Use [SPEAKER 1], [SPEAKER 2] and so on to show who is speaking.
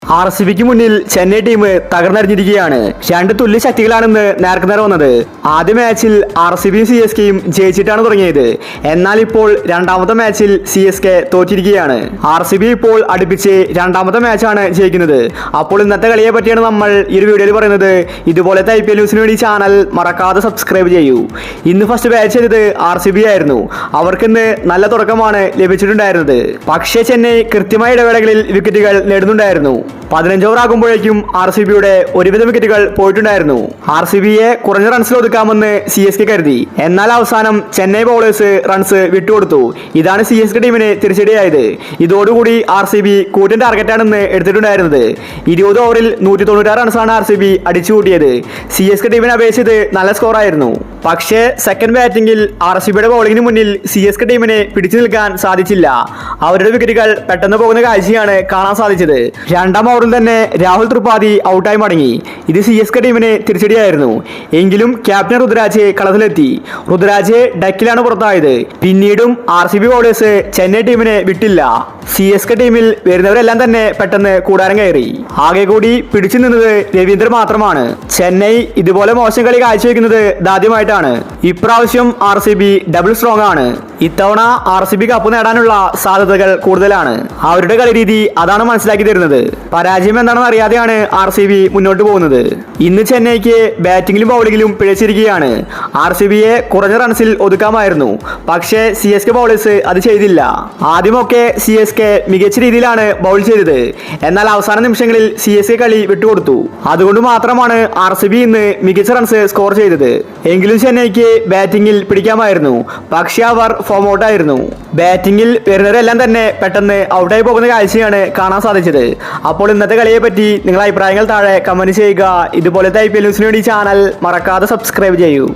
[SPEAKER 1] RCBക്ക് മുന്നിൽ ചെന്നൈ ടീം തകർന്നടിഞ്ഞിരിക്കുകയാണ്. രണ്ട് തുല്യ ശക്തികളാണെന്ന് നേർക്കുനേർ വന്നത്. ആദ്യ മാച്ചിൽ RCBയും CSKയും ജയിച്ചിട്ടാണ് തുടങ്ങിയത്. എന്നാൽ ഇപ്പോൾ രണ്ടാമത്തെ മാച്ചിൽ CSK തോറ്റിരിക്കുകയാണ്. RCB ഇപ്പോൾ അടുപ്പിച്ച് രണ്ടാമത്തെ മാച്ചാണ് ജയിക്കുന്നത്. അപ്പോൾ ഇന്നത്തെ കളിയെ പറ്റിയാണ് നമ്മൾ ഈ ഒരു വീഡിയോയിൽ പറയുന്നത്. ഇതുപോലത്തെ IPL ന്യൂസിന് വേണ്ടി ചാനൽ മറക്കാതെ സബ്സ്ക്രൈബ് ചെയ്യൂ. ഇന്ന് ഫസ്റ്റ് ബാറ്റ് ചെയ്തത് RCB ആയിരുന്നു. അവർക്കിന്ന് നല്ല തുടക്കമാണ് ലഭിച്ചിട്ടുണ്ടായിരുന്നത്. പക്ഷേ ചെന്നൈ കൃത്യമായ ഇടവേളകളിൽ വിക്കറ്റുകൾ നേടുന്നുണ്ടായിരുന്നു. 15 ഓവർ ആകുമ്പോഴേക്കും RCBയുടെ ഒരുവിധം വിക്കറ്റുകൾ പോയിട്ടുണ്ടായിരുന്നു. RCBയെ കുറഞ്ഞ റൺസിൽ ഒതുക്കാമെന്ന് CSK കരുതി. എന്നാൽ അവസാനം ചെന്നൈ ബൗളേഴ്സ് റൺസ് വിട്ടുകൊടുത്തു. ഇതാണ് CSK ടീമിന് തിരിച്ചടിയായത്. ഇതോടുകൂടി RCB കൂറ്റൻ ടാർഗറ്റാണെന്ന് എടുത്തിട്ടുണ്ടായിരുന്നത്. 20 ഓവറിൽ 196 റൺസാണ് RCB അടിച്ചുകൂട്ടിയത്. CSK ടീമിനെ അപേക്ഷിച്ച് നല്ല സ്കോറായിരുന്നു. പക്ഷേ സെക്കൻഡ് ബാറ്റിംഗിൽ RCBയുടെ ബൗളിങ്ങിന് മുന്നിൽ CSK ടീമിനെ പിടിച്ചു നിൽക്കാൻ സാധിച്ചില്ല. അവരുടെ വിക്കറ്റുകൾ പെട്ടെന്ന് പോകുന്ന കാഴ്ചയാണ് കാണാൻ സാധിച്ചത്. രണ്ടാം ഓവറിൽ തന്നെ രാഹുൽ ത്രിപാഠി ഔട്ടായി മടങ്ങി. ഇത് CSK ടീമിന് തിരിച്ചടിയായിരുന്നു. എങ്കിലും ക്യാപ്റ്റൻ രുദ്രാജ് കളത്തിലെത്തി. രുദ്രാജ് ഡക്കിലാണ് പുറത്തായത്. പിന്നീടും RCB ബൗളേഴ്സ് ചെന്നൈ ടീമിനെ വിട്ടില്ല. CSK ടീമിൽ വരുന്നവരെല്ലാം തന്നെ പെട്ടെന്ന് കൂടാരം കയറി. ആകെ കൂടി പിടിച്ചു നിന്നത് രവീന്ദ്രൻ മാത്രമാണ്. ചെന്നൈ ഇതുപോലെ മോശം കളി കാഴ്ചവെക്കുന്നത് ഇതാദ്യമായിട്ടാണ്. ഇപ്രാവശ്യം RCB ഡബിൾ സ്ട്രോങ് ആണ്. ഇത്തവണ RCB കപ്പ് നേടാനുള്ള സാധ്യതകൾ കൂടുതലാണ്. അവരുടെ കളി രീതി അതാണ് മനസ്സിലാക്കി തരുന്നത്. പരാജയം എന്താണെന്ന് അറിയാതെയാണ് RCB മുന്നോട്ട് പോകുന്നത്. ഇന്ന് ചെന്നൈക്ക് ബാറ്റിംഗിലും ബൗളിംഗിലും പിഴച്ചിരിക്കുകയാണ്. RCBയെ കുറഞ്ഞ റൺസിൽ ഒതുക്കാമായിരുന്നു. പക്ഷേ CSK ബൗളേഴ്സ് അത് ചെയ്തില്ല. ആദ്യമൊക്കെ CSK മികച്ച രീതിയിലാണ് ബൗൾ ചെയ്തത്. എന്നാൽ അവസാന നിമിഷങ്ങളിൽ CSK കളി വിട്ടുകൊടുത്തു. അതുകൊണ്ട് മാത്രമാണ് RCB ഇന്ന് മികച്ച റൺസ് സ്കോർ ചെയ്തത്. എങ്കിലും ചെന്നൈക്ക് ബാറ്റിംഗിൽ പിടിക്കാമായിരുന്നു. പക്ഷേ അവർ ഫോം ഔട്ടായിരുന്നു. ബാറ്റിംഗിൽ വരുന്നവരെല്ലാം തന്നെ പെട്ടെന്ന് ഔട്ടായി പോകുന്ന കാഴ്ചയാണ് കാണാൻ സാധിച്ചത്. അപ്പോൾ ഇന്നത്തെ കളിയെ പറ്റി നിങ്ങളുടെ അഭിപ്രായങ്ങൾ താഴെ കമന്റ് ചെയ്യുക. ഇതുപോലത്തെ IPL ന്യൂസിന് വേണ്ടി ചാനൽ മറക്കാതെ സബ്സ്ക്രൈബ് ചെയ്യൂ.